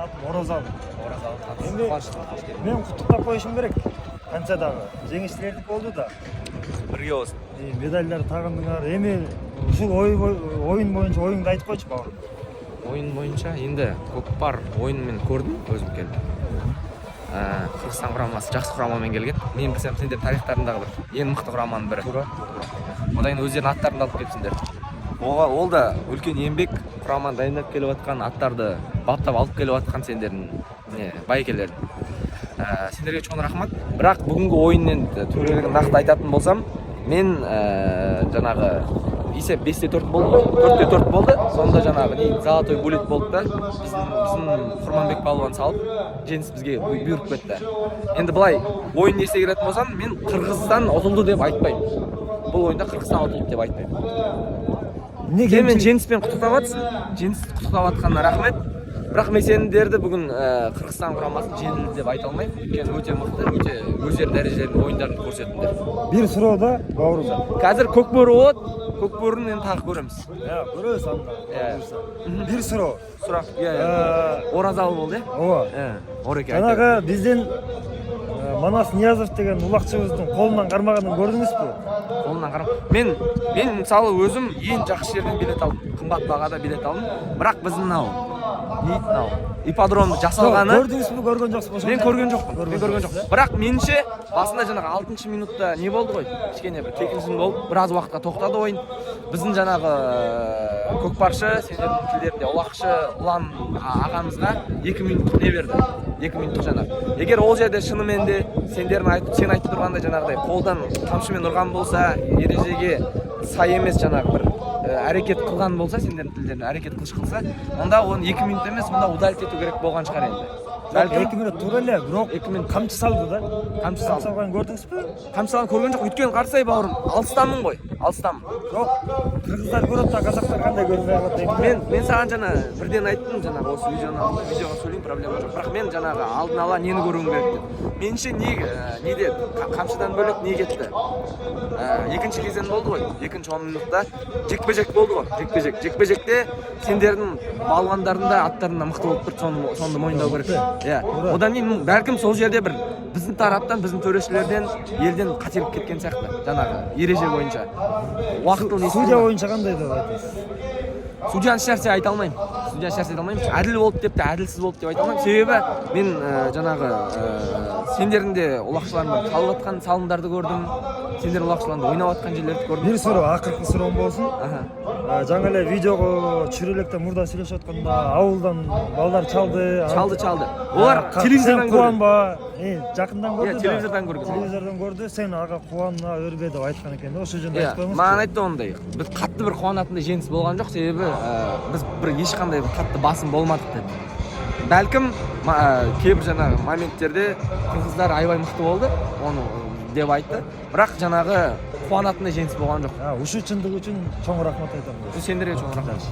атым Оразалы. Эми Кубанычтуу. мен куттуктап коюшум керек. Канча дагы жеңишчилердик болду да. Бирге болсун. Медальдар тагындыңар. Эми ушул оюн боюнча оюңду айтып койчу бауырым. Oyun boyunca енді көкпар ойынын мен көрдім өзім келіп. Қырғызстан құрамасы жақсы құрамамен келген. Мен білсем сендер тарихтарындағы бір ең мықты құраманың бірі. Одан кейін өздерінің аттарын алып келіпсіңдер. Ол да үлкен еңбек, құраманы дайындап келіп жатқан, аттарды баптап алып келіп жатқан сендердің байкелер. Сендерге чоң рахмат. Бірақ бүгінгі ойыннен төрелігін нақты айтатын болсам, мен жаңағы есеп 5-4 болды, 4-4 болды. Сонда жаңағы золотой булет болды да, біздің Құрманбек балуан салып, жеңіс бізге бұйырып кетті. Енді былай ойын есе керетін болсам, мен Қырғызстан ұтылды деп айтпаймын. Бұл ойында Қырғызстан ұтылды деп айтпаймын. Неге мен жеңіспен құттықтап жатсың? Жеңіс құттықтап жатқанына рахмет. Бірақ мен сендерді бүгін Қырғызстан құрамасын жеңілді деп айта алмаймын. Өйткені өте мықты, өте өздерінің дәрежелерін ойындарын көрсеттіңдер. Бир суроодо бауырым. Қазір көкбөрі болады. Көкбөрін енді тағы көреміз. Көрөбүз анда. Бир суроо. Сұрақ. Оразалы болды, Ооба. Ореке. Жанагы биздин Манас Ниязов деген улакчыбыздын колунан кармаганын көрдүңүзбү? Қолынан қарап. Мен мысалы өзім ең жақсы жерден билет алдым. Қымбат бағада билет алдым. Бірақ біздің мынау ипподромды жасалғаны көрдүңүзбү, көргөн жоксузбу? мен көрген жоқпын. Бірақ меніңше басында жаңағы 6-шы минутта не болды ғой? Кішкене бір кекілжің болып, біраз уақытқа тоқтады ойын. Біздің жаңағы көкпаршы, сендердің тілдерінде ұлақшы ұлан ағамызға 2 минуттық не берді. 2 минуттық жаңағы. Егер ол жерде шынымен де сен айтып тұрғандай жаңағыдай қолдан қамшымен ұрған болса, ережеге сай емес жаңағы бір әрекет қылған болса, сендердің тілдерінде әрекет қылса, онда оны 2 минут емес, онда удалить ету керек болған шығар енді. Бәлкім 2 минут тура эле, бирок 2 минут камчы салды да. Камчы салган көрдүңүзбү? Камчы салган көрген жоқ, өйткені қарсай бауырым, алыстамын ғой, алыстамын. Жоқ, кыргыздар көрөт да, казактар кандай көрүнүп атат. Мен саған жаңа бірден айттым, жаңағы осы видеоға сөйлеймін, проблема жоқ. Бірақ мен жаңағы алдын ала нені көруім керек деп. Меніңше неде қамшыдан бөлек не кетті? Екінші кезең болды ғой, екінші 10 минутта жекпе-жек болды ғой, жекпе-жекте сендердің балуандарында аттарында мықты болып тұр, сонды мойындау керек. Одан кейін бәлкім сол жерде бір біздің тараптан, біздің төрешілерден, елден қателік кеткен сияқты, жаңағы ереже бойынша. Судья бойынша қандай деп айтасыз? Судьяны ешнәрсе айта алмаймын. Әділ болды деп те, әділсіз болды деп айта алмаймын. Себебі мен жаңағы сендердің де ұлақшыларында қалып жатқан салымдарды көрдім. Сендер ұлақшыларында ойнап жатқан жерлерді көрдім. Бир суроо, акыркы суроом болсун. Жаңа эле видеого чүрөлекте мурда сүйлөшүп атканда ауылдан балдар чалды. Олар телевизордан кубанба, жакындан көрдү да. Телевизордан көрдү. Сен ага кубанма, өрбө деп айткан экен да. Ошол жерде айтып коюңузчу. Маған айтты ондай. Біз қатты бір қуанатындай жеңіс болған жоқ, себебі біз бір ешқандай қатты басым болмадық деді. Бәлкім кейбір жаңағы моменттерде қырғыздар айбай мықты болды, оны деп айтты. Бірақ жаңағы қуанатындай жеңіс болған жоқ. Ушу чындыгы үчүн чоң рахмат айтам. Сендерге чоң рахмат.